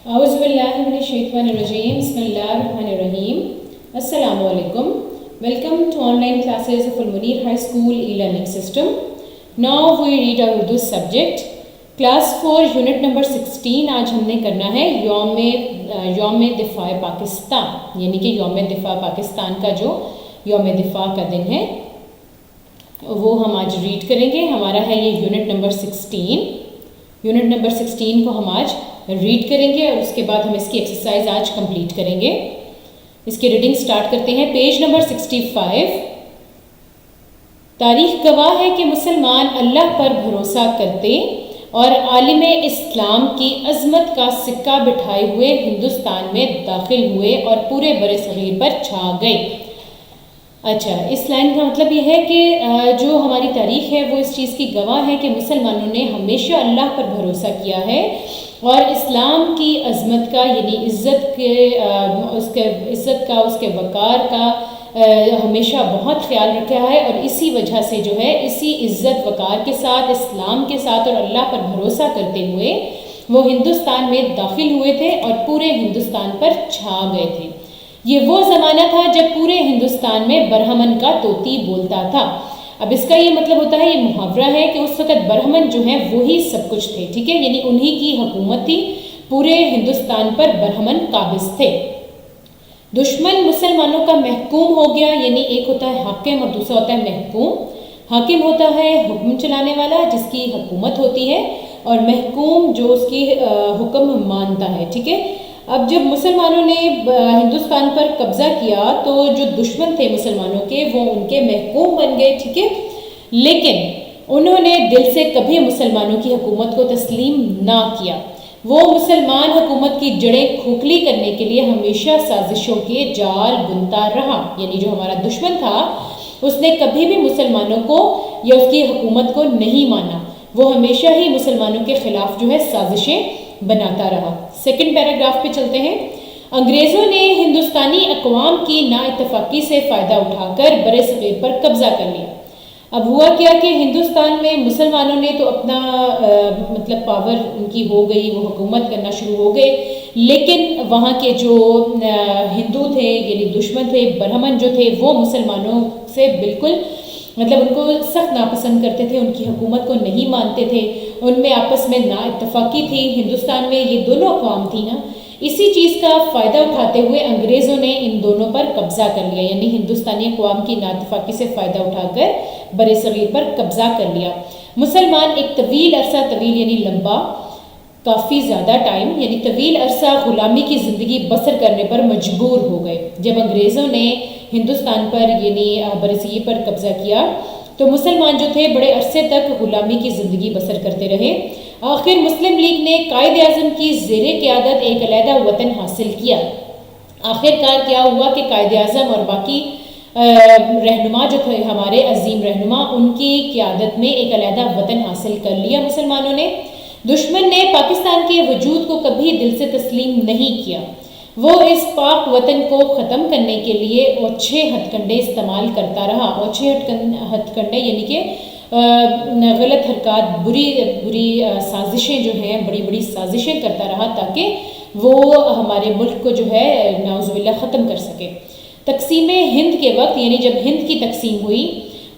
اعوذ باللہ من الشیطان الرجیم بسم اللہ الرحمن الرحیم السلام علیکم. Welcome to online classes of Al-Munir High School e-learning system. Now we read our Urdu subject. Class 4 unit number 16 آج ہم نے کرنا ہے یوم دفاع پاکستان، یعنی کہ یوم دفاع پاکستان کا جو یوم دفاع کا دن ہے وہ ہم آج ریڈ کریں گے. ہمارا ہے یہ یونٹ نمبر 16. یونٹ نمبر 16 کو ہم آج ریڈ کریں گے اور اس کے بعد ہم اس کی ایکسرسائز آج کمپلیٹ کریں گے. اس کی ریڈنگ سٹارٹ کرتے ہیں. Page number 65. تاریخ گواہ ہے کہ مسلمان اللہ پر بھروسہ کرتے اور عالم اسلام کی عظمت کا سکہ بٹھائے ہوئے ہندوستان میں داخل ہوئے اور پورے بر صغیر پر چھا گئے. اچھا، اس لائن کا مطلب یہ ہے کہ جو ہماری تاریخ ہے وہ اس چیز کی گواہ ہے کہ مسلمانوں نے ہمیشہ اللہ پر بھروسہ کیا ہے اور اسلام کی عظمت کا، یعنی اس کے وقار کا ہمیشہ بہت خیال رکھا ہے، اور اسی وجہ سے جو ہے اسی عزت وقار کے ساتھ، اسلام کے ساتھ اور اللہ پر بھروسہ کرتے ہوئے وہ ہندوستان میں داخل ہوئے تھے اور پورے ہندوستان پر چھا گئے تھے. یہ وہ زمانہ تھا جب پورے ہندوستان میں برہمن کا طوطی بولتا تھا. اب اس کا یہ مطلب ہوتا ہے، یہ محاورہ ہے کہ اس وقت برہمن جو ہیں وہی سب کچھ تھے، ٹھیک ہے، یعنی انہی کی حکومت تھی، پورے ہندوستان پر برہمن قابض تھے. دشمن مسلمانوں کا محکوم ہو گیا، یعنی ایک ہوتا ہے حاکم اور دوسرا ہوتا ہے محکوم. حاکم ہوتا ہے حکم چلانے والا جس کی حکومت ہوتی ہے، اور محکوم جو اس کی حکم مانتا ہے، ٹھیک ہے. اب جب مسلمانوں نے ہندوستان پر قبضہ کیا تو جو دشمن تھے مسلمانوں کے وہ ان کے محکوم بن گئے، ٹھیک ہے، لیکن انہوں نے دل سے کبھی مسلمانوں کی حکومت کو تسلیم نہ کیا. وہ مسلمان حکومت کی جڑیں کھوکھلی کرنے کے لیے ہمیشہ سازشوں کے جال بنتا رہا. یعنی جو ہمارا دشمن تھا اس نے کبھی بھی مسلمانوں کو یا اس کی حکومت کو نہیں مانا، وہ ہمیشہ ہی مسلمانوں کے خلاف جو ہے سازشیں بناتا رہا. سیکنڈ پیراگراف پہ چلتے ہیں. انگریزوں نے ہندوستانی اقوام کی نا اتفاقی سے فائدہ اٹھا کر بر صغیر پر قبضہ کر لیا. اب ہوا کیا کہ ہندوستان میں مسلمانوں نے تو اپنا مطلب پاور ان کی ہو گئی، وہ حکومت کرنا شروع ہو گئے، لیکن وہاں کے جو ہندو تھے یعنی دشمن تھے، برہمن جو تھے، وہ مسلمانوں سے بالکل مطلب ان کو سخت ناپسند کرتے تھے، ان کی حکومت کو نہیں مانتے تھے، ان میں آپس میں نا اتفاقی تھی. ہندوستان میں یہ دونوں اقوام تھی نا، اسی چیز کا فائدہ اٹھاتے ہوئے انگریزوں نے ان دونوں پر قبضہ کر لیا، یعنی ہندوستانی اقوام کی نا اتفاقی سے فائدہ اٹھا کر بر صغیر پر قبضہ کر لیا. مسلمان ایک طویل عرصہ، طویل یعنی لمبا، کافی زیادہ ٹائم یعنی طویل عرصہ غلامی کی زندگی بسر کرنے پر مجبور ہو گئے. جب انگریزوں نے ہندوستان پر یعنی بر صغیر پر قبضہ کیا تو مسلمان جو تھے بڑے عرصے تک غلامی کی زندگی بسر کرتے رہے. آخر مسلم لیگ نے قائد اعظم کی زیر قیادت ایک علیحدہ وطن حاصل کیا. آخر کار کیا ہوا کہ قائد اعظم اور باقی رہنما جو تھے ہمارے عظیم رہنما، ان کی قیادت میں ایک علیحدہ وطن حاصل کر لیا مسلمانوں نے. دشمن نے پاکستان کے وجود کو کبھی دل سے تسلیم نہیں کیا. وہ اس پاک وطن کو ختم کرنے کے لیے اوچھے ہتھ کنڈے استعمال کرتا رہا. اوچھے ہتھ کنڈے یعنی کہ غلط حرکات، بری سازشیں جو ہیں، بڑی بڑی سازشیں کرتا رہا تاکہ وہ ہمارے ملک کو جو ہے نعوذ باللہ ختم کر سکے. تقسیم ہند کے وقت یعنی جب ہند کی تقسیم ہوئی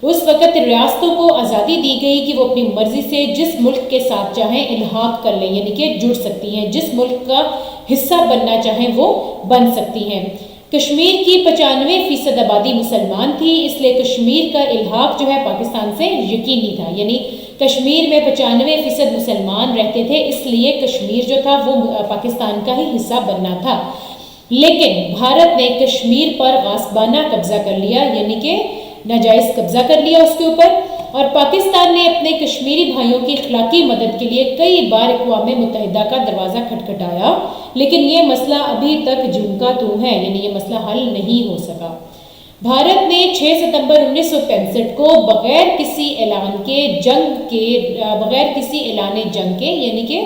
اس وقت ریاستوں کو آزادی دی گئی کہ وہ اپنی مرضی سے جس ملک کے ساتھ چاہیں الحاق کر لیں، یعنی کہ جڑ سکتی ہیں، جس ملک کا حصہ بننا چاہیں وہ بن سکتی ہیں. کشمیر کی 95% آبادی مسلمان تھی، اس لیے کشمیر کا الحاق جو ہے پاکستان سے یقینی تھا. یعنی کشمیر میں 95% مسلمان رہتے تھے، اس لیے کشمیر جو تھا وہ پاکستان کا ہی حصہ بننا تھا. لیکن بھارت نے کشمیر پر غاصبانہ قبضہ کر لیا، یعنی کہ ناجائز قبضہ کر لیا اس کے اوپر، اور پاکستان نے اپنے کشمیری بھائیوں کی اخلاقی مدد کے لیے کئی بار اقوام متحدہ کا دروازہ کھٹکھٹایا، لیکن یہ مسئلہ ابھی تک جوں کا توں ہے، یعنی یہ مسئلہ حل نہیں ہو سکا. بھارت نے 6 ستمبر 1965 کو بغیر کسی اعلان جنگ کے یعنی کہ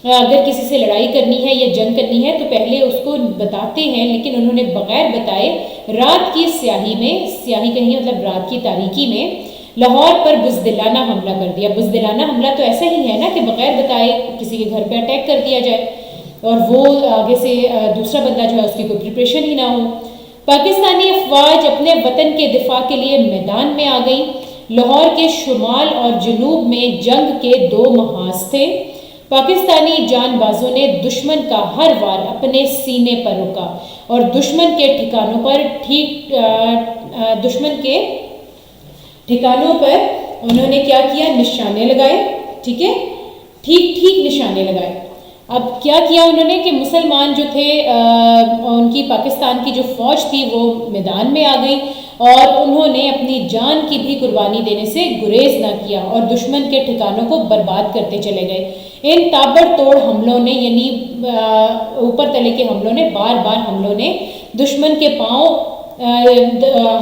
اگر کسی سے لڑائی کرنی ہے یا جنگ کرنی ہے تو پہلے اس کو بتاتے ہیں، لیکن انہوں نے بغیر بتائے رات کی سیاہی کہیں مطلب رات کی تاریکی میں لاہور پر بزدلانہ حملہ کر دیا. بزدلانہ حملہ تو ایسا ہی ہے نا کہ بغیر بتائے کسی کے گھر پہ اٹیک کر دیا جائے. اور وہ آگے سے دوسرا بندہ جو ہے اس کی کوئی پریپریشن ہی نہ ہو۔ پاکستانی افواج اپنے وطن کے دفاع کے لیے میدان میں آ گئی۔ لاہور کے شمال اور جنوب میں جنگ کے 2 محاذ تھے۔ پاکستانی جان بازوں نے دشمن کا ہر وار اپنے سینے پر روکا اور دشمن کے ٹھکانوں پر انہوں نے کیا کیا؟ نشانے لگائے، ٹھیک ہے، ٹھیک نشانے لگائے۔ اب کیا کیا انہوں نے کہ مسلمان جو تھے ان کی پاکستان کی جو فوج تھی وہ میدان میں آ گئی اور انہوں نے اپنی جان کی بھی قربانی دینے سے گریز نہ کیا اور دشمن کے ٹھکانوں کو برباد کرتے چلے گئے۔ ان تابڑ توڑ حملوں نے یعنی اوپر تلے کے حملوں نے بار حملوں نے دشمن کے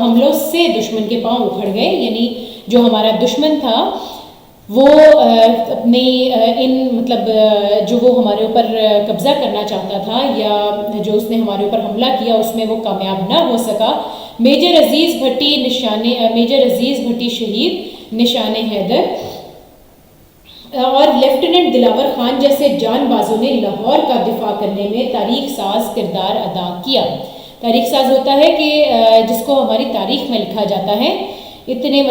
حملوں سے دشمن کے پاؤں اکھڑ گئے، یعنی جو ہمارا دشمن تھا وہ اپنی جو وہ ہمارے اوپر قبضہ کرنا چاہتا تھا یا جو اس نے ہمارے اوپر حملہ کیا اس میں وہ کامیاب نہ ہو سکا۔ میجر عزیز بھٹی شہید، نشان حیدر اور لیفٹیننٹ دلاور خان جیسے جان بازوں نے لاہور کا دفاع کرنے میں تاریخ ساز کردار ادا کیا۔ تاریخ ساز ہوتا ہے کہ جس کو ہماری تاریخ میں لکھا جاتا ہے، اتنے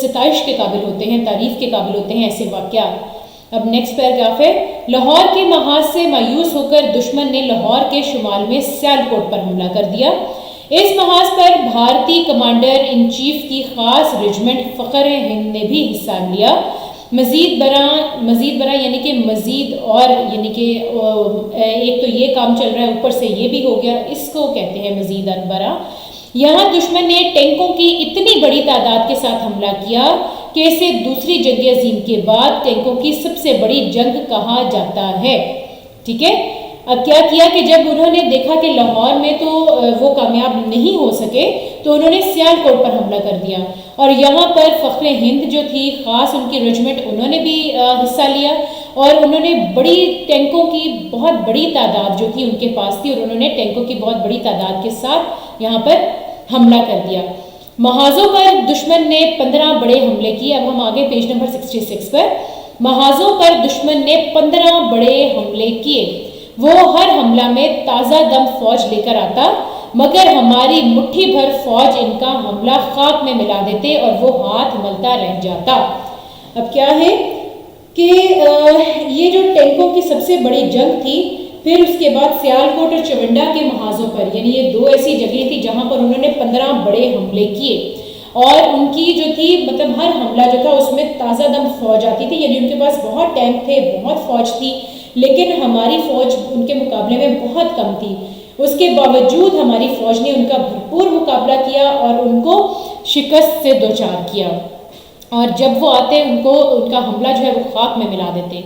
ستائش کے قابل ہوتے ہیں، تعریف کے قابل ہوتے ہیں ایسے واقعات۔ اب نیکسٹ پیراگراف ہے، لاہور کے محاذ سے مایوس ہو کر دشمن نے لاہور کے شمال میں سیالکوٹ پر حملہ کر دیا۔ اس محاذ پر بھارتی کمانڈر ان چیف کی خاص رجمنٹ فخر ہند نے بھی حصہ لیا۔ مزید برآں یعنی کہ مزید اور یعنی کہ ایک تو یہ کام چل رہا ہے اوپر سے یہ بھی ہو گیا، اس کو کہتے ہیں مزید برآں۔ یہاں دشمن نے ٹینکوں کی اتنی بڑی تعداد کے ساتھ حملہ کیا کہ اسے دوسری جنگ عظیم کے بعد ٹینکوں کی سب سے بڑی جنگ کہا جاتا ہے، ٹھیک ہے۔ اب کیا کیا کہ جب انہوں نے دیکھا کہ لاہور میں تو وہ کامیاب نہیں ہو سکے تو انہوں نے سیالکوٹ پر حملہ کر دیا اور یہاں پر فخر ہند جو تھی خاص ان کی رجمنٹ انہوں نے بھی حصہ لیا اور انہوں نے بڑی ٹینکوں کی بہت بڑی تعداد جو تھی ان کے پاس تھی اور انہوں نے ٹینکوں کی بہت بڑی تعداد کے ساتھ یہاں پر حملہ کر دیا۔ محاذوں پر دشمن نے 15 بڑے حملے کیے۔ اب ہم آگے پیج نمبر 66 پر، محاذوں پر دشمن نے 15 بڑے حملے کیے۔ وہ ہر حملہ میں تازہ دم فوج لے کر آتا مگر ہماری مٹھی بھر فوج ان کا حملہ خاک میں ملا دیتے اور وہ ہاتھ ملتا رہ جاتا۔ اب کیا ہے کہ یہ جو ٹینکوں کی سب سے بڑی جنگ تھی، پھر اس کے بعد سیالکوٹ اور چونڈا کے محاذوں پر، یعنی یہ 2 ایسی جگہیں تھی جہاں پر انہوں نے 15 بڑے حملے کیے اور ان کی جو تھی ہر حملہ جو تھا اس میں تازہ دم فوج آتی تھی، یعنی ان کے پاس بہت ٹینک تھے، بہت فوج تھی، لیکن ہماری فوج ان کے مقابلے میں بہت کم تھی۔ اس کے باوجود ہماری فوج نے ان کا بھرپور مقابلہ کیا اور ان کو شکست سے دوچار کیا اور جب وہ آتے ان کا حملہ جو ہے وہ خاک میں ملا دیتے۔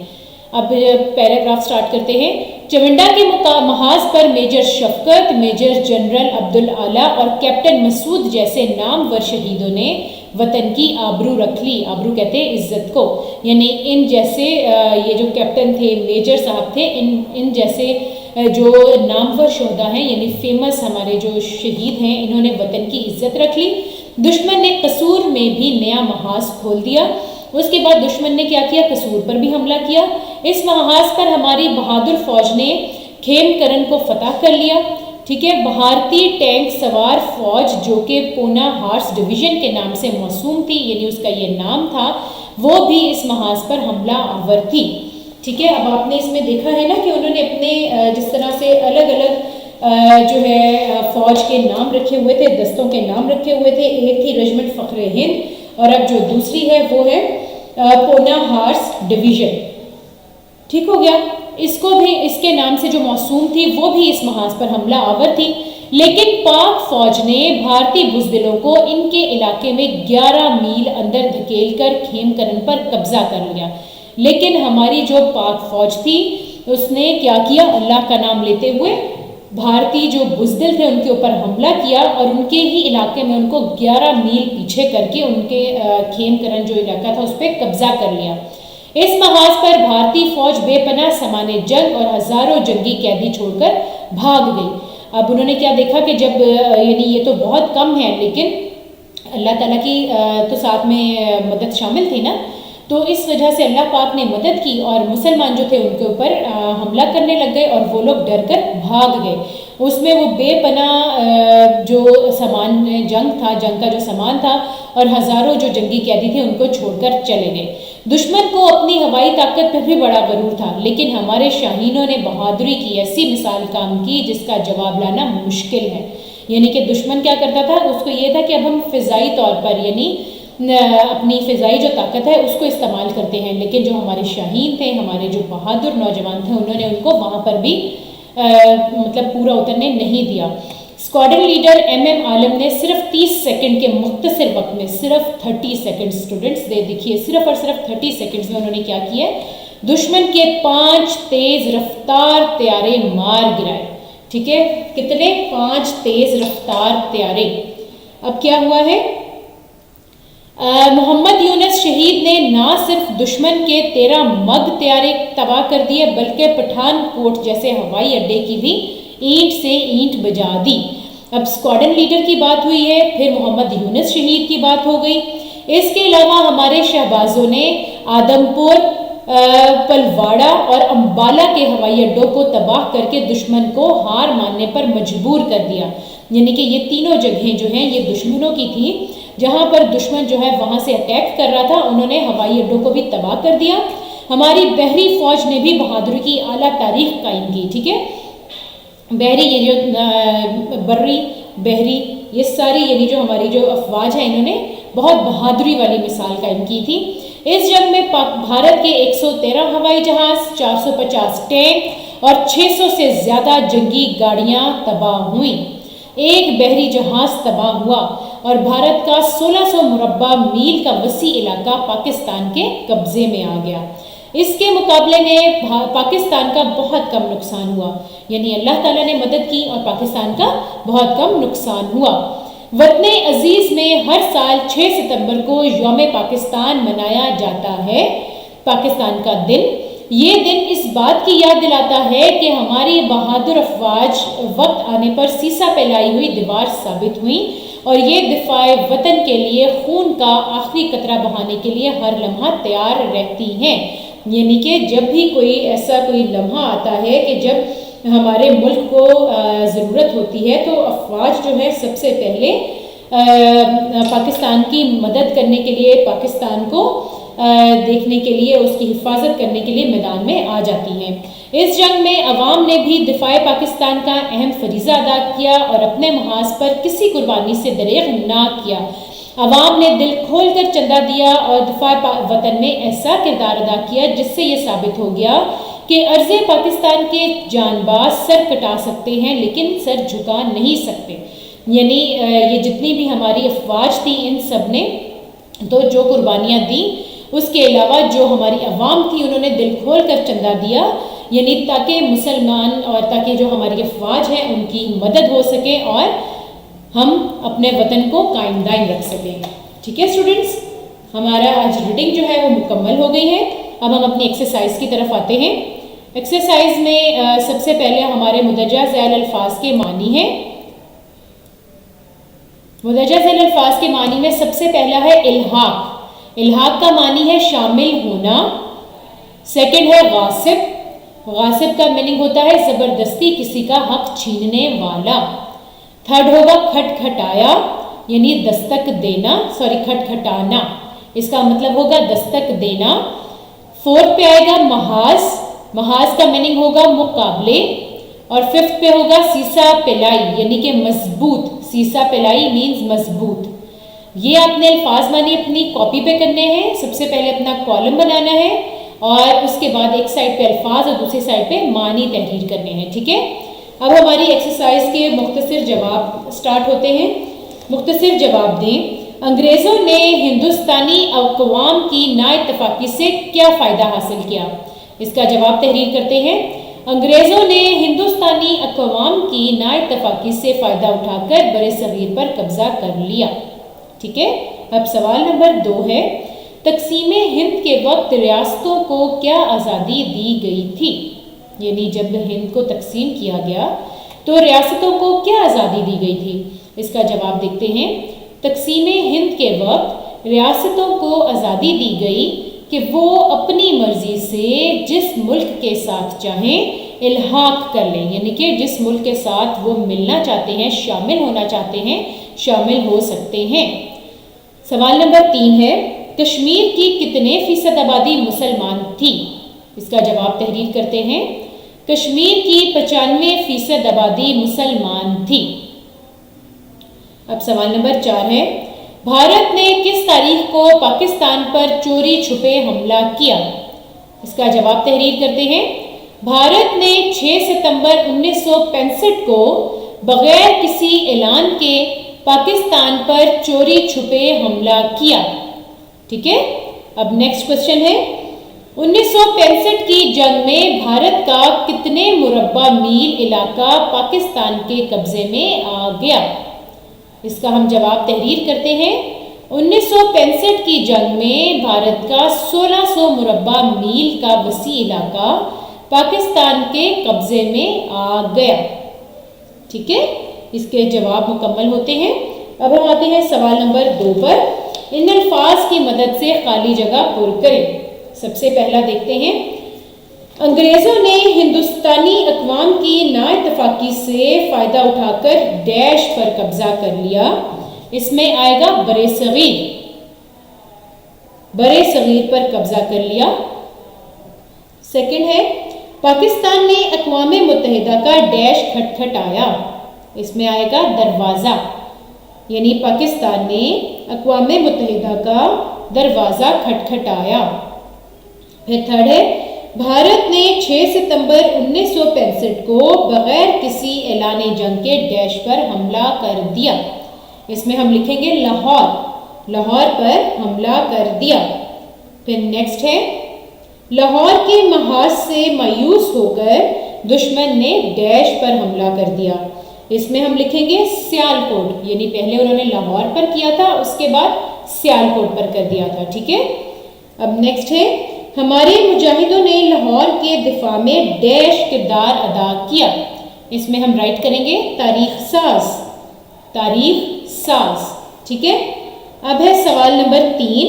اب پیراگراف سٹارٹ کرتے ہیں۔ چونڈا کے محاذ پر میجر شفقت، میجر جنرل عبدالعالی اور کیپٹن مسعود جیسے نامور شہیدوں نے وطن کی آبرو رکھ لی۔ آبرو کہتے ہیں عزت کو، یعنی ان جیسے یہ جو کیپٹن تھے، میجر صاحب تھے، ان جیسے جو نامور شہداء ہیں یعنی فیمس ہمارے جو شہید ہیں، انہوں نے وطن کی عزت رکھ لی۔ دشمن نے قصور میں بھی نیا محاذ کھول دیا۔ اس کے بعد دشمن نے کیا کیا؟ قصور پر بھی حملہ کیا۔ اس محاذ پر ہماری بہادر فوج نے کھیم کرن کو فتح کر لیا، ٹھیک ہے۔ بھارتی ٹینک سوار فوج جو کہ پونا ہارس ڈویژن کے نام سے موسوم تھی، یعنی اس کا یہ نام تھا، وہ بھی اس محاذ پر حملہ آور تھی، ٹھیک ہے۔ اب آپ نے اس میں دیکھا ہے نا کہ انہوں نے اپنے جس طرح سے الگ الگ جو ہے فوج کے نام رکھے ہوئے تھے، دستوں کے نام رکھے ہوئے تھے۔ ایک تھی رجمنٹ فخر ہند اور اب جو دوسری ہے وہ ہے پونا ہارس ڈویژن، ٹھیک ہو گیا۔ اس کو بھی اس کے نام سے جو موسوم تھی وہ بھی اس محاذ پر حملہ آور تھی، لیکن پاک فوج نے بھارتی بزدلوں کو ان کے علاقے میں 11 میل اندر دھکیل کر کھیم کرن پر قبضہ کر لیا۔ لیکن ہماری جو پاک فوج تھی اس نے کیا کیا؟ اللہ کا نام لیتے ہوئے بھارتی جو بزدل تھے ان کے اوپر حملہ کیا اور ان کے ہی علاقے میں ان کو 11 میل پیچھے کر کے ان کے کھیم کرن جو علاقہ تھا اس پہ قبضہ کر لیا۔ اس محاذ پر بھارتی فوج بے پناہ سامان جنگ اور ہزاروں جنگی قیدی چھوڑ کر بھاگ گئی۔ اب انہوں نے کیا دیکھا کہ جب یعنی یہ تو بہت کم ہے لیکن اللہ تعالیٰ کی تو ساتھ میں مدد شامل تھی نا، تو اس وجہ سے اللہ پاک نے مدد کی اور مسلمان جو تھے ان کے اوپر حملہ کرنے لگ گئے اور وہ لوگ ڈر کر بھاگ گئے. اس میں وہ بے پناہ جو سامان جنگ کا جو سامان تھا اور ہزاروں جو جنگی قیدی تھے ان کو چھوڑ کر چلے گئے. دشمن کو اپنی ہوائی طاقت پر بھی بڑا غرور تھا، لیکن ہمارے شاہینوں نے بہادری کی ایسی مثال کام کی جس کا جواب لانا مشکل ہے. یعنی کہ دشمن کیا کرتا تھا، اس کو یہ تھا کہ اب ہم فضائی طور پر یعنی اپنی فضائی جو طاقت ہے اس کو استعمال کرتے ہیں، لیکن جو ہمارے شاہین تھے، ہمارے جو بہادر نوجوان تھے، انہوں نے ان کو وہاں پر بھی مطلب پورا اترنے نہیں دیا. اسکواڈرن لیڈر ایم عالم نے صرف 30 سیکنڈ کے مختصر وقت میں، صرف 30 سیکنڈ اسٹوڈنٹس دیکھیے، صرف اور صرف 30 سیکنڈز میں انہوں نے کیا کیا ہے، دشمن کے 5 تیز رفتار طیارے مار گرائے. ٹھیک ہے، کتنے؟ 5 تیز رفتار طیارے. اب کیا ہوا ہے، محمد یونس شہید نے نہ صرف دشمن کے 13 مگ طیارے تباہ کر دیے بلکہ پٹھان کوٹ جیسے ہوائی اڈے کی بھی اینٹ سے اینٹ بجا دی. اب اسکواڈرن لیڈر کی بات ہوئی ہے، پھر محمد یونس شہید کی بات ہو گئی. اس کے علاوہ ہمارے شہبازوں نے آدم پور، پلواڑہ اور امبالہ کے ہوائی اڈوں کو تباہ کر کے دشمن کو ہار ماننے پر مجبور کر دیا. یعنی کہ یہ تینوں جگہیں جو ہیں یہ دشمنوں کی تھی، جہاں پر دشمن جو ہے وہاں سے اٹیک کر رہا تھا، انہوں نے ہوائی اڈوں کو بھی تباہ کر دیا. ہماری بحری فوج نے بھی بہادری کی اعلیٰ تاریخ قائم کی. ٹھیک ہے، بحری یہ جو بری بحری یہ ساری یعنی جو ہماری جو افواج ہیں انہوں نے بہت بہادری والی مثال قائم کی تھی. اس جنگ میں بھارت کے 113 ہوائی جہاز، 450 ٹینک اور 600 سے زیادہ جنگی گاڑیاں تباہ ہوئیں. ایک بحری جہاز تباہ ہوا اور بھارت کا 1600 مربع میل کا وسیع علاقہ پاکستان کے قبضے میں آ گیا. اس کے مقابلے میں پاکستان کا بہت کم نقصان ہوا. یعنی اللہ تعالیٰ نے مدد کی اور پاکستان کا بہت کم نقصان ہوا. وطن عزیز میں ہر سال 6 ستمبر کو یوم پاکستان منایا جاتا ہے، پاکستان کا دن. یہ دن اس بات کی یاد دلاتا ہے کہ ہماری بہادر افواج وقت آنے پر سیسا پھیلائی ہوئی دیوار ثابت ہوئیں اور یہ دفاع وطن کے لیے خون کا آخری قطرہ بہانے کے لیے ہر لمحہ تیار رہتی ہیں. یعنی کہ جب بھی کوئی ایسا کوئی لمحہ آتا ہے کہ جب ہمارے ملک کو ضرورت ہوتی ہے تو افواج جو ہے سب سے پہلے پاکستان کی مدد کرنے کے لیے، پاکستان کو دیکھنے کے لیے، اس کی حفاظت کرنے کے لیے میدان میں آ جاتی ہیں. اس جنگ میں عوام نے بھی دفاع پاکستان کا اہم فریضہ ادا کیا اور اپنے محاذ پر کسی قربانی سے دریغ نہ کیا. عوام نے دل کھول کر چندہ دیا اور دفاع وطن میں ایسا کردار ادا کیا جس سے یہ ثابت ہو گیا کہ عرض پاکستان کے جان باز سر کٹا سکتے ہیں لیکن سر جھکا نہیں سکتے. یعنی یہ جتنی بھی ہماری افواج تھی ان سب نے تو جو قربانیاں دیں، اس کے علاوہ جو ہماری عوام تھی انہوں نے دل کھول کر چندہ دیا، یعنی تاکہ مسلمان اور تاکہ جو ہماری افواج ہیں ان کی مدد ہو سکے اور ہم اپنے وطن کو قائم دائم رکھ سکیں. ٹھیک ہے اسٹوڈنٹس، ہمارا آج ریڈنگ جو ہے وہ مکمل ہو گئی ہے. اب ہم اپنی ایکسرسائز کی طرف آتے ہیں. ایکسرسائز میں سب سے پہلے ہمارے مدرجہ ذیل الفاظ کے معنی ہیں. مدرجہ ذیل الفاظ کے معنی میں سب سے پہلا ہے الحاق. الحاق کا معنی ہے شامل ہونا. سیکنڈ ہے غاصب. غاصب کا میننگ ہوتا ہے زبردستی کسی کا حق چھیننے والا. تھرڈ ہوگا کھٹکھٹایا یعنی دستک دینا، کھٹکھٹانا، اس کا مطلب ہوگا دستک دینا. فورتھ پہ آئے گا محاذ. محاذ کا میننگ ہوگا مقابلے. اور ففتھ پہ ہوگا سیسا پلائی یعنی کہ مضبوط. سیسا پلائی مینز مضبوط. یہ آپ نے الفاظ معنی اپنی کاپی پہ کرنے ہیں. سب سے پہلے اپنا کالم بنانا ہے اور اس کے بعد ایک سائڈ پہ الفاظ اور دوسری سائڈ پہ معنی تحریر کرنے ہیں. ٹھیک ہے، اب ہماری ایکسرسائز کے مختصر جواب سٹارٹ ہوتے ہیں. مختصر جواب دیں. انگریزوں نے ہندوستانی اقوام کی نا اتفاقی سے کیا فائدہ حاصل کیا؟ اس کا جواب تحریر کرتے ہیں. انگریزوں نے ہندوستانی اقوام کی نا اتفاقی سے فائدہ اٹھا کر برِ صغیر پر قبضہ کر لیا. ٹھیک ہے، اب سوال نمبر 2 ہے، تقسیم ہند کے وقت ریاستوں کو کیا آزادی دی گئی تھی؟ یعنی جب ہند کو تقسیم کیا گیا تو ریاستوں کو کیا آزادی دی گئی تھی؟ اس کا جواب دیکھتے ہیں. تقسیم ہند کے وقت ریاستوں کو آزادی دی گئی کہ وہ اپنی مرضی سے جس ملک کے ساتھ چاہیں الحاق کر لیں، یعنی کہ جس ملک کے ساتھ وہ ملنا چاہتے ہیں، شامل ہونا چاہتے ہیں، شامل ہو سکتے ہیں۔ سوال نمبر 3 ہے، کشمیر کی کتنے فیصد آبادی مسلمان تھی؟ اس کا جواب تحریر کرتے ہیں۔ کشمیر کی 95% آبادی مسلمان تھی۔ اب سوال نمبر 4 ہے، بھارت نے کس تاریخ کو پاکستان پر چوری چھپے حملہ کیا؟ اس کا جواب تحریر کرتے ہیں۔ بھارت نے 6 ستمبر 1965 کو بغیر کسی اعلان کے پاکستان پر چوری چھپے حملہ کیا۔ ٹھیک ہے، اب نیکسٹ کوشچن ہے، 1965 کی جنگ میں بھارت کا کتنے مربع میل علاقہ پاکستان کے قبضے میں آ گیا؟ اس کا ہم جواب تحریر کرتے ہیں۔ 1965 کی جنگ میں بھارت کا 1600 مربع میل کا وسیع علاقہ پاکستان کے قبضے میں آ گیا۔ ٹھیک ہے، اس کے جواب مکمل ہوتے ہیں۔ اب ہم آتے ہیں سوال نمبر 2 پر، ان الفاظ کی مدد سے خالی جگہ پر کریں۔ سب سے پہلا دیکھتے ہیں، انگریزوں نے ہندوستانی اقوام کی نا اتفاقی سے فائدہ اٹھا کر ڈیش پر قبضہ کر لیا۔ اس میں آئے گا برے صغیر پر قبضہ کر لیا۔ سیکنڈ ہے، پاکستان نے اقوام متحدہ کا ڈیش کھٹکھٹایا۔ اس میں آئے گا دروازہ، یعنی پاکستان نے اقوام متحدہ کا دروازہ کھٹکھٹایا۔ پھر تھرڈ ہے، بھارت نے 6 ستمبر 1965 کو بغیر کسی اعلان جنگ کے ڈیش پر حملہ کر دیا۔ اس میں ہم لکھیں گے لاہور پر حملہ کر دیا۔ پھر نیکسٹ ہے، لاہور کے محاذ سے مایوس ہو کر دشمن نے ڈیش پر حملہ کر دیا۔ اس میں ہم لکھیں گے سیالکوٹ، یعنی پہلے انہوں نے لاہور پر کیا تھا، اس کے بعد سیالکوٹ پر کر دیا تھا۔ ٹھیک ہے، اب نیکسٹ ہے، ہمارے مجاہدوں نے لاہور کے دفاع میں ڈیش کردار ادا کیا۔ اس میں ہم رائٹ کریں گے تاریخ ساز۔ ٹھیک ہے، اب ہے سوال نمبر 3،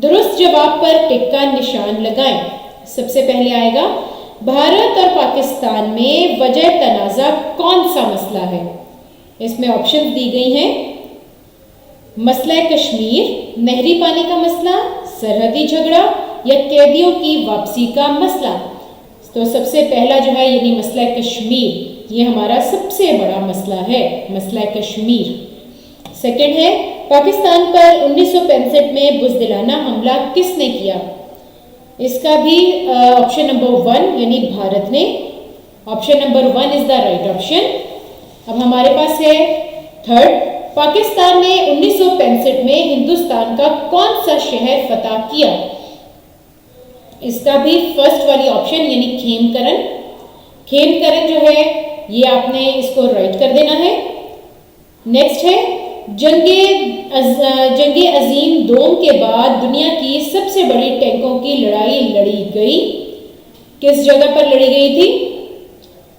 درست جواب پر ٹک کا نشان لگائیں۔ سب سے پہلے آئے گا، بھارت اور پاکستان میں وجہ تنازع کون سا مسئلہ ہے؟ اس میں آپشن دی گئی ہیں، مسئلہ کشمیر، نہری پانی کا مسئلہ، سرحدی جھگڑا یا قیدیوں کی واپسی کا مسئلہ۔ تو سب سے پہلا جو ہے یعنی مسئلہ کشمیر، یہ ہمارا سب سے بڑا مسئلہ ہے، مسئلہ کشمیر۔ سیکنڈ ہے، پاکستان پر 1965 میں بزدلانہ حملہ کس نے کیا؟ اس کا بھی آپشن نمبر 1 یعنی بھارت نے، option number 1 is the right option. اب ہمارے پاس ہے تھرڈ، پاکستان نے 1965 میں ہندوستان کا کون سا شہر فتح کیا؟ اس کا بھی فرسٹ والی آپشن یعنی کھیم کرن جو ہے یہ آپ نے اس کو رائٹ کر دینا ہے۔ نیکسٹ ہے، جنگ عظیم دوم کے بعد دنیا کی سب سے بڑی ٹینکوں کی لڑائی لڑی گئی، کس جگہ پر لڑی گئی تھی؟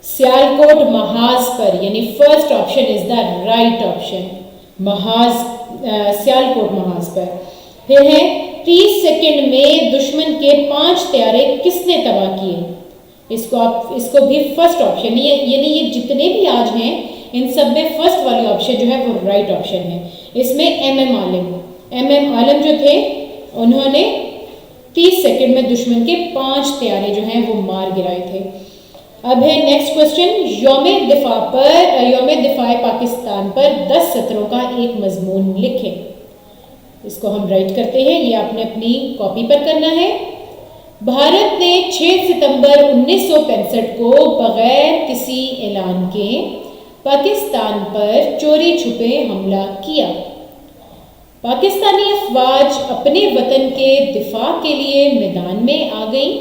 سیالکوٹ محاذ پر، یعنی first option is the right option, Sialkot محاذ پر۔ پھر ہے 30 سیکنڈ میں دشمن کے 5 طیارے کس نے تباہ کیے؟ اس کو بھی فرسٹ آپشن، یعنی یہ جتنے بھی آج ہیں ان سب میں فرسٹ والی آپشن جو ہے وہ رائٹ آپشن ہے۔ اس میں ایم ایم عالم جو تھے انہوں نے 30 سیکنڈ میں دشمن کے 5 طیارے جو ہیں وہ مار گرائے تھے۔ اب ہے نیکسٹ کوشچن، یوم دفاع پاکستان پر 10 سطروں کا ایک مضمون لکھیں۔ اس کو ہم رائٹ کرتے ہیں، یہ آپ نے اپنی کاپی پر کرنا ہے۔ بھارت نے 6 ستمبر 1965 کو بغیر کسی اعلان کے پاکستان پر چوری چھپے حملہ کیا۔ پاکستانی افواج اپنے وطن کے دفاع کے لیے میدان میں آ گئیں۔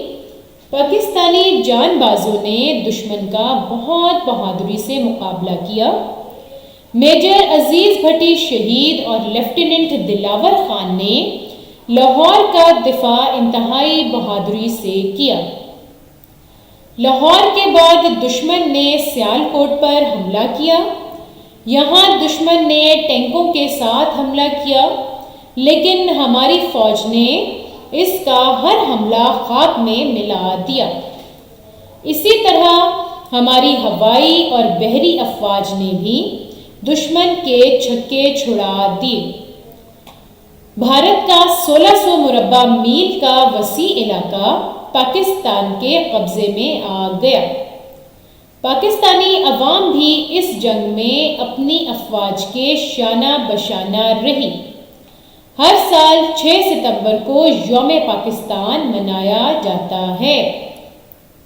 پاکستانی جان بازوں نے دشمن کا بہت بہادری سے مقابلہ کیا۔ میجر عزیز بھٹی شہید اور لیفٹیننٹ دلاور خان نے لاہور کا دفاع انتہائی بہادری سے کیا۔ لاہور کے بعد دشمن نے سیالکوٹ پر حملہ کیا۔ یہاں دشمن نے ٹینکوں کے ساتھ حملہ کیا، لیکن ہماری فوج نے اس کا ہر حملہ خاک میں ملا دیا۔ اسی طرح ہماری ہوائی اور بحری افواج نے بھی دشمن کے چھکے چھڑا دیے۔ بھارت کا 1600 مربع میل کا وسیع علاقہ پاکستان کے قبضے میں آ گیا۔ پاکستانی عوام بھی اس جنگ میں اپنی افواج کے شانہ بشانہ رہی۔ ہر سال 6 ستمبر کو یوم پاکستان منایا جاتا ہے۔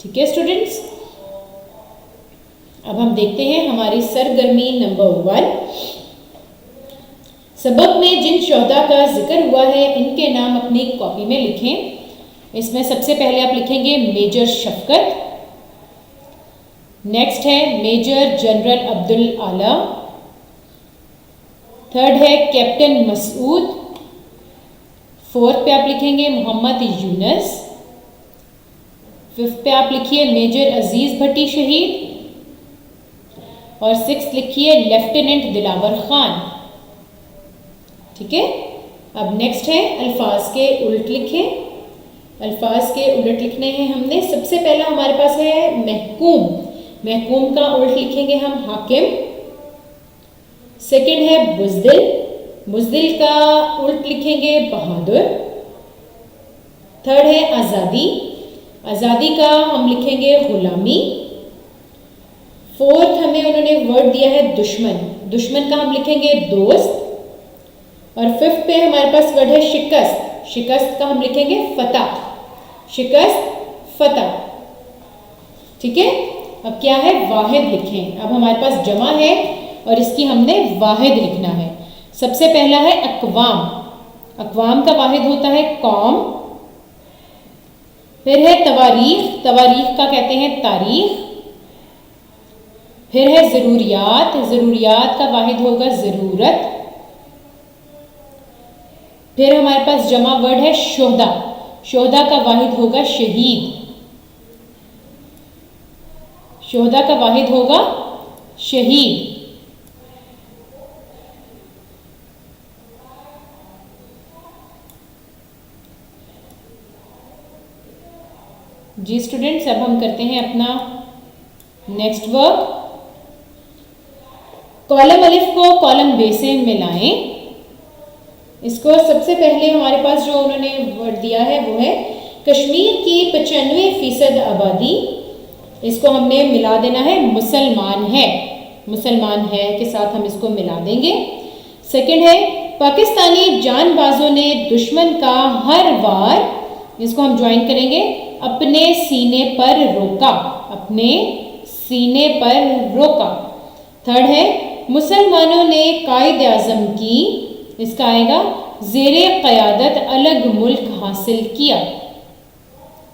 ٹھیک ہے اسٹوڈنٹس، اب ہم دیکھتے ہیں ہماری سرگرمی نمبر 1۔ سبق میں جن شہداء کا ذکر ہوا ہے ان کے نام اپنی کاپی میں لکھیں۔ اس میں سب سے پہلے آپ لکھیں گے میجر شفقت، نیکسٹ ہے میجر جنرل عبدالاعلی، تھرڈ ہے کیپٹن مسعود، فورتھ پہ آپ لکھیں گے محمد یونس، ففتھ پہ آپ لکھیے میجر عزیز بھٹی شہید، اور سکس لکھیے لیفٹیننٹ دلاور خان۔ ٹھیک ہے، اب نیکسٹ ہے الفاظ کے الٹ لکھیں۔ الفاظ کے الٹ لکھنے ہیں ہم نے۔ سب سے پہلا ہمارے پاس ہے محکوم، محکوم کا الٹ لکھیں گے ہم حاکم۔ سیکنڈ ہے بزدل، بزدل کا الٹ لکھیں گے بہادر۔ تھرڈ ہے آزادی، آزادی کا ہم لکھیں گے غلامی۔ فورتھ ہمیں انہوں نے ورڈ دیا ہے دشمن، دشمن کا ہم لکھیں گے دوست۔ اور ففتھ پہ ہمارے پاس ورڈ ہے شکست، شکست کا ہم لکھیں گے فتح، شکست فتح۔ ٹھیک ہے، اب کیا ہے واحد لکھیں۔ اب ہمارے پاس جمع ہے اور اس کی ہم نے واحد لکھنا ہے۔ سب سے پہلا ہے اقوام، اقوام کا واحد ہوتا ہے قوم۔ پھر ہے تواریخ، تواریخ کا کہتے ہیں تاریخ۔ پھر ہے ضروریات، ضروریات کا واحد ہوگا ضرورت۔ پھر ہمارے پاس جمع ورڈ ہے شہداء، شہداء کا واحد ہوگا شہید، شہداء کا واحد ہوگا شہید۔ جی اسٹوڈنٹس، اب ہم کرتے ہیں اپنا نیکسٹ ورک۔ کالم الف کو کالم بے سے ملائیں۔ اس کو سب سے پہلے ہمارے پاس جو انہوں نے ورڈ دیا ہے وہ ہے کشمیر کی 95% آبادی، اس کو ہم نے ملا دینا ہے مسلمان ہے، مسلمان ہے کے ساتھ ہم اس کو ملا دیں گے۔ سیکنڈ ہے پاکستانی جان بازوں نے دشمن کا ہر وار، اس کو ہم جوائن کریں گے اپنے سینے پر روکا، اپنے سینے پر روکا۔ تھرڈ ہے مسلمانوں نے قائد اعظم کی، اس کا آئے گا زیر قیادت الگ ملک حاصل کیا۔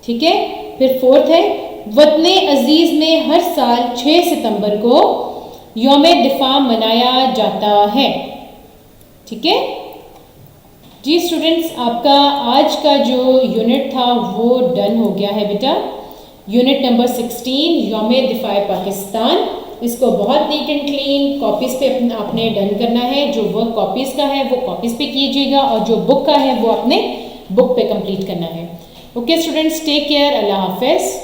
ٹھیک ہے، پھر فورتھ ہے وطن عزیز میں ہر سال 6 ستمبر کو یوم دفاع منایا جاتا ہے۔ ٹھیک ہے جی اسٹوڈنٹس، آپ کا آج کا جو یونٹ تھا وہ ڈن ہو گیا ہے بیٹا، یونٹ نمبر 16 یوم دفاع پاکستان۔ اس کو بہت نیٹ اینڈ کلین کاپیز پہ آپ نے ڈن کرنا ہے۔ جو ورک کاپیز کا ہے وہ کاپیز پہ کیجیے گا، اور جو بک کا ہے وہ اپنے بک پہ کمپلیٹ کرنا ہے۔ اوکے اسٹوڈنٹس، ٹیک کیئر، اللہ حافظ۔